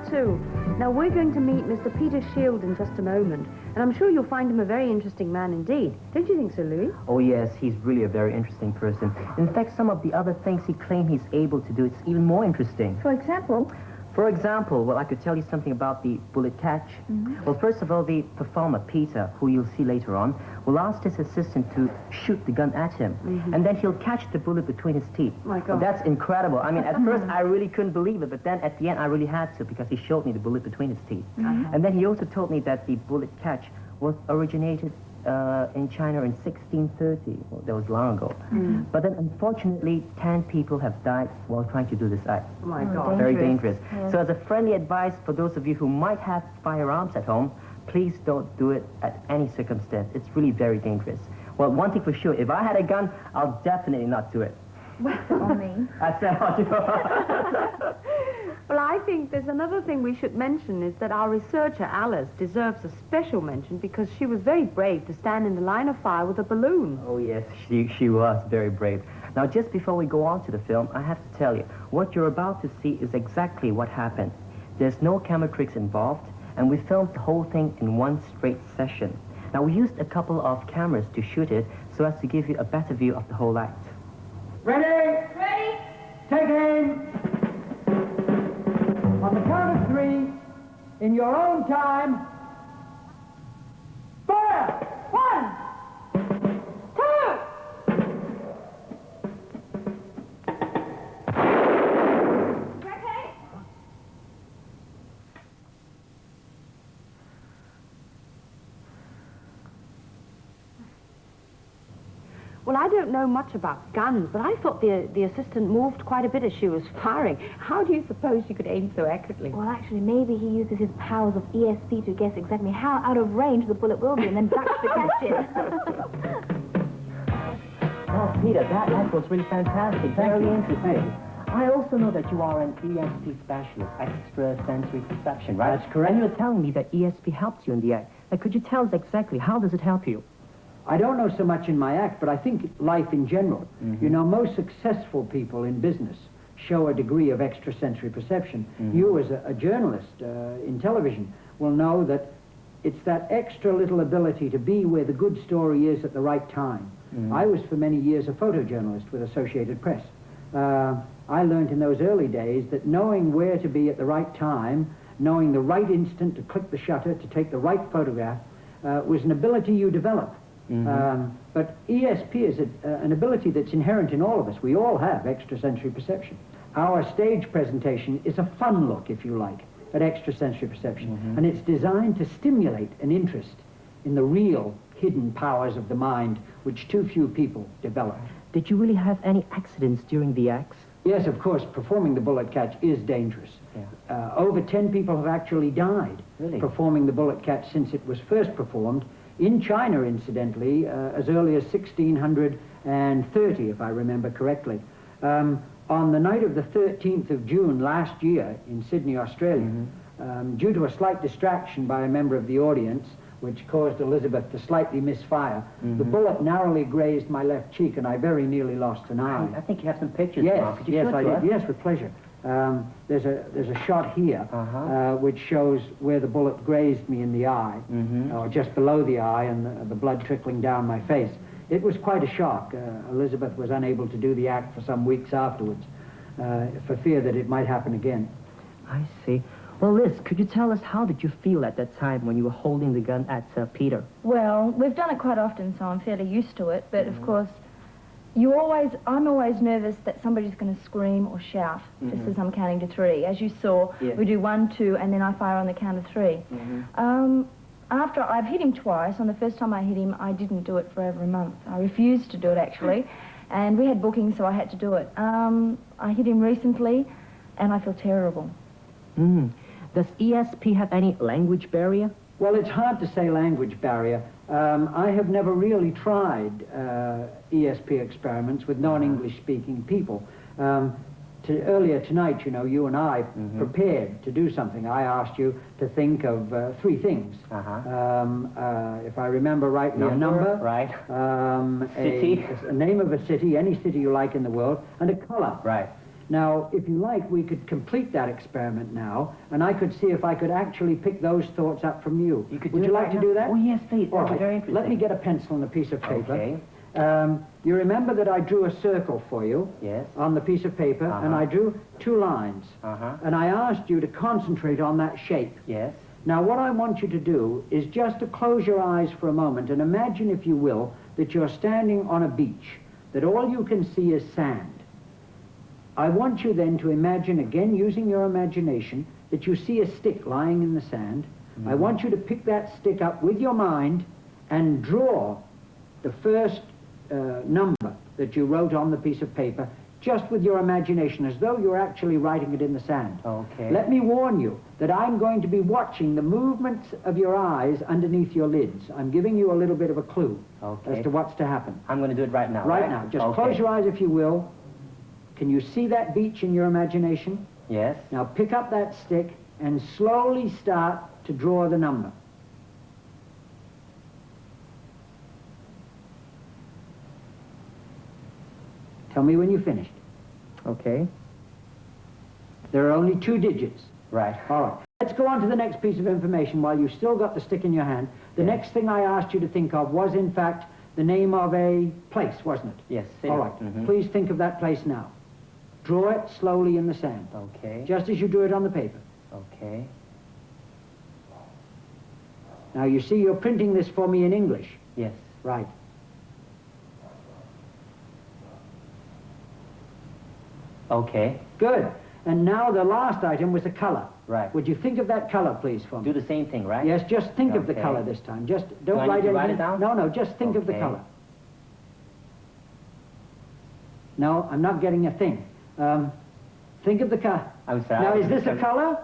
too. Now, we're going to meet Mr. Peter Shield in just a moment, and I'm sure you'll find him a very interesting man indeed. Don't you think so, Louis? Oh, yes, he's really a very interesting person. In fact, some of the other things he claims he's able to do, it's even more interesting. For example? For example, well, I could tell you something about the bullet catch. Well, first of all, the performer, Peter, who you'll see later on, will ask his assistant to shoot the gun at him, and then he'll catch the bullet between his teeth. My God. Well, that's incredible. I mean, at first, I really couldn't believe it, but then at the end, I really had to, because he showed me the bullet between his teeth. And then he also told me that the bullet catch was originated in China in 1630. Well, that was long ago. But then, unfortunately, 10 people have died while trying to do this act. Oh, my God. Very dangerous. Yeah. So as a friendly advice for those of you who might have firearms at home, please don't do it at any circumstance. It's really very dangerous. Well, one thing for sure, if I had a gun, I'll definitely not do it. On me. I said, Well, I think there's another thing we should mention is that our researcher, Alice, deserves a special mention because she was very brave to stand in the line of fire with a balloon. Oh, yes, she was very brave. Now, just before we go on to the film, I have to tell you, what you're about to see is exactly what happened. There's no camera tricks involved, and we filmed the whole thing in one straight session. Now, we used a couple of cameras to shoot it so as to give you a better view of the whole act. Ready? Ready? Take aim. On the count of 3, in your own time, fire! 1, 2. Okay. Well, I don't know much about guns, but I thought the assistant moved quite a bit as she was firing. How do you suppose she could aim so accurately? Well, actually, maybe he uses his powers of ESP to guess exactly how out of range the bullet will be and then ducks to catch it. Oh, Peter, that act was really fantastic. Very interesting. I also know that you are an ESP specialist, extrasensory perception, right? That's correct. And you're telling me that ESP helps you in the act. Now, could you tell us exactly how does it help you? I don't know so much in my act, but I think life in general. You know, most successful people in business show a degree of extrasensory perception. You, as a journalist in television, will know that it's that extra little ability to be where the good story is at the right time. I was for many years a photojournalist with Associated Press. I learned in those early days that knowing where to be at the right time, knowing the right instant to click the shutter, to take the right photograph, was an ability you develop. But ESP is an ability that's inherent in all of us. We all have extrasensory perception. Our stage presentation is a fun look, if you like, at extrasensory perception. And it's designed to stimulate an interest in the real hidden powers of the mind, which too few people develop. Did you really have any accidents during the acts? Yes, of course, performing the bullet catch is dangerous. Over 10 people have actually died performing the bullet catch since it was first performed. In China, incidentally, as early as 1630, if I remember correctly. On the night of the 13th of June last year in Sydney, Australia, due to a slight distraction by a member of the audience, which caused Elizabeth to slightly misfire, the bullet narrowly grazed my left cheek and I very nearly lost an eye. I think you have some pictures. Yes, yes, I did. Yes, with pleasure. There's a shot here which shows where the bullet grazed me in the eye, or just below the eye, and the blood trickling down my face. It was quite a shock. Elizabeth was unable to do the act for some weeks afterwards, for fear that it might happen again. I see. Well, Liz, could you tell us how did you feel at that time when you were holding the gun at Peter? Well, we've done it quite often, so I'm fairly used to it, but of course, I'm always nervous that somebody's going to scream or shout just as I'm counting to 3. As you saw, we do 1, 2, and then I fire on the count of 3. After I've hit him twice, on the first time I hit him, I didn't do it for over a month. I refused to do it, actually, and we had bookings, so I had to do it. I hit him recently, and I feel terrible. Does ESP have any language barrier? Well, it's hard to say language barrier. I have never really tried ESP experiments with non-English speaking people. Earlier tonight, you know, you and I prepared to do something. I asked you to think of 3 things. If I remember rightly, a number, right? City, a name of a city, any city you like in the world, and a color. Right. Now, if you like, we could complete that experiment now, and I could see if I could actually pick those thoughts up from you. Would you like to do that? Oh, yes, please. All That'd right. be very interesting. Let me get a pencil and a piece of paper. Okay. You remember that I drew a circle for you Yes. on the piece of paper, and I drew 2 lines. And I asked you to concentrate on that shape. Yes. Now, what I want you to do is just to close your eyes for a moment and imagine, if you will, that you're standing on a beach, that all you can see is sand. I want you then to imagine, again using your imagination, that you see a stick lying in the sand. I want you to pick that stick up with your mind and draw the first number that you wrote on the piece of paper, just with your imagination, as though you're actually writing it in the sand. Okay. Let me warn you that I'm going to be watching the movements of your eyes underneath your lids. I'm giving you a little bit of a clue as to what's to happen. I'm going to do it right now. Right now. Just close your eyes if you will. Can you see that beach in your imagination? Yes. Now pick up that stick and slowly start to draw the number. Tell me when you finished. Okay. There are only 2 digits. Right. All right. Let's go on to the next piece of information while you've still got the stick in your hand. The next thing I asked you to think of was, in fact, the name of a place, wasn't it? Yes. City. All right. Please think of that place now. Draw it slowly in the sand. Okay. Just as you drew it on the paper. Okay. Now, you see, you're printing this for me in English. Yes. Right. Okay. Good. And now the last item was the color. Right. Would you think of that color, please, for me? Do the same thing, right? Yes, just think of the Okay. color this time. Just Do don't I write need to anything. write it down? No, no, just think of the Okay. color. No, I'm not getting a thing. Think of the color. I'm sorry. Now, is this a color?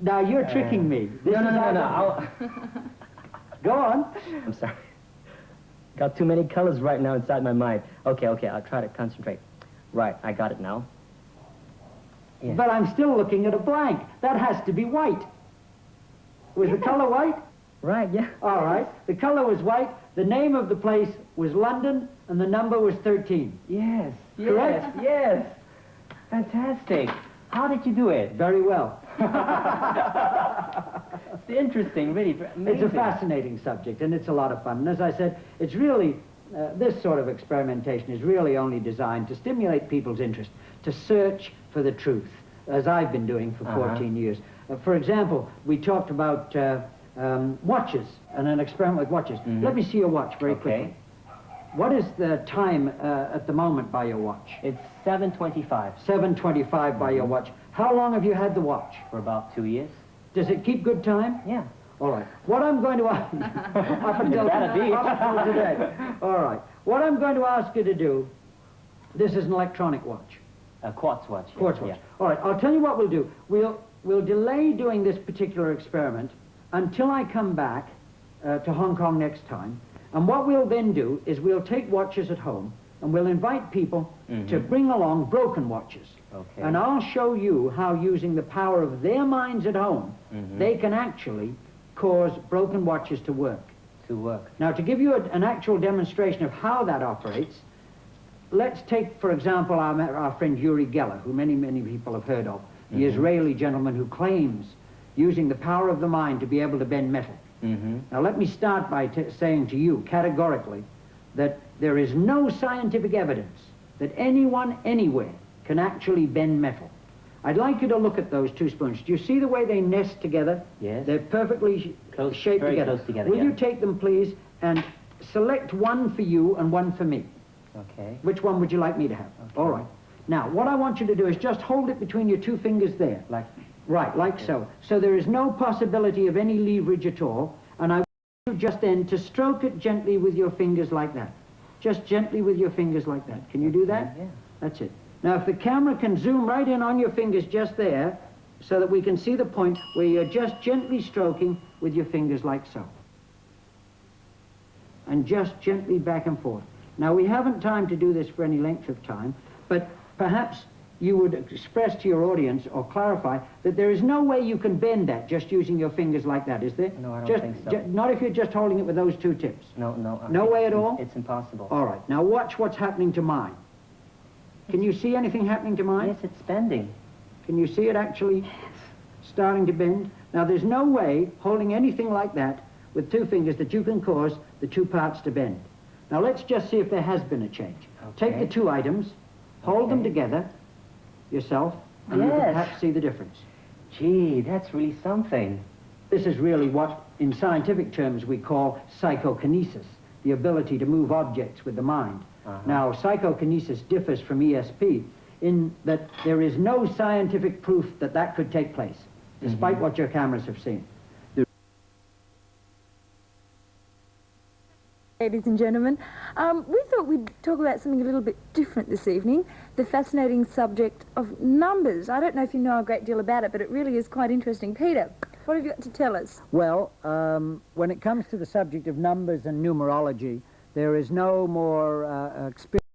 Now, you're tricking me. This No, no, is no, no, either- no. I'll... Go on. I'm sorry. Got too many colors right now inside my mind. Okay, okay, I'll try to concentrate. Right, I got it now. Yes. But I'm still looking at a blank. That has to be white. Was the color white? Right, yeah. All right. The color was white. The name of the place was London, and the number was 13. Yes, yes, Correct? yes. Fantastic. How did you do it? Very well. It's interesting, really. Amazing. It's a fascinating subject, and it's a lot of fun. And as I said, it's really, this sort of experimentation is really only designed to stimulate people's interest, to search for the truth, as I've been doing for 14 years. For example, we talked about watches, and an experiment with watches. Let me see your watch very quickly. What is the time at the moment by your watch? It's 7:25. 7:25 by your watch. How long have you had the watch? For about 2 years. Does it keep good time? Yeah. All right. What I'm going to ask... up until today. All right. What I'm going to ask you to do, this is an electronic watch. A quartz watch. Yeah. Quartz watch. Yeah. All right. I'll tell you what we'll do. We'll delay doing this particular experiment until I come back to Hong Kong next time. And what we'll then do is we'll take watches at home and we'll invite people to bring along broken watches. Okay. And I'll show you how, using the power of their minds at home, they can actually cause broken watches to work. To work. Now, to give you an actual demonstration of how that operates, let's take, for example, our friend Uri Geller, who many, many people have heard of, the Israeli gentleman who claims, using the power of the mind, to be able to bend metal. Now, let me start by saying to you categorically that there is no scientific evidence that anyone anywhere can actually bend metal. I'd like you to look at those 2 spoons. Do you see the way they nest together? Yes. They're perfectly shaped very together. close together, Will yeah. you take them, please, and select one for you and one for me? Okay. Which one would you like me to have? Okay. All right. Now, what I want you to do is just hold it between your 2 fingers there. Like. Right, like so. So there is no possibility of any leverage at all, and I want you just then to stroke it gently with your fingers like that. Just gently with your fingers like that. Can you do that? Yeah. That's it. Now, if the camera can zoom right in on your fingers just there, so that we can see the point where you're just gently stroking with your fingers like so. And just gently back and forth. Now, we haven't time to do this for any length of time, but perhaps you would express to your audience or clarify that there is no way you can bend that just using your fingers like that, is there? No, I don't think so. Not if you're just holding it with those 2 tips. No, no. No way at all? It's impossible. All right. Now watch what's happening to mine. Can you see anything happening to mine? Yes, it's bending. Can you see it actually starting to bend? Now, there's no way, holding anything like that with two fingers, that you can cause the two parts to bend. Now, let's just see if there has been a change. Okay. Take the two items, hold them together yourself, and you can perhaps see the difference. Gee, that's really something. This is really what, in scientific terms, we call psychokinesis, the ability to move objects with the mind. Now, psychokinesis differs from ESP in that there is no scientific proof that that could take place, despite what your cameras have seen. Ladies and gentlemen, we thought we'd talk about something a little bit different this evening, the fascinating subject of numbers. I don't know if you know a great deal about it, but it really is quite interesting. Peter, what have you got to tell us? Well, when it comes to the subject of numbers and numerology, there is no more experience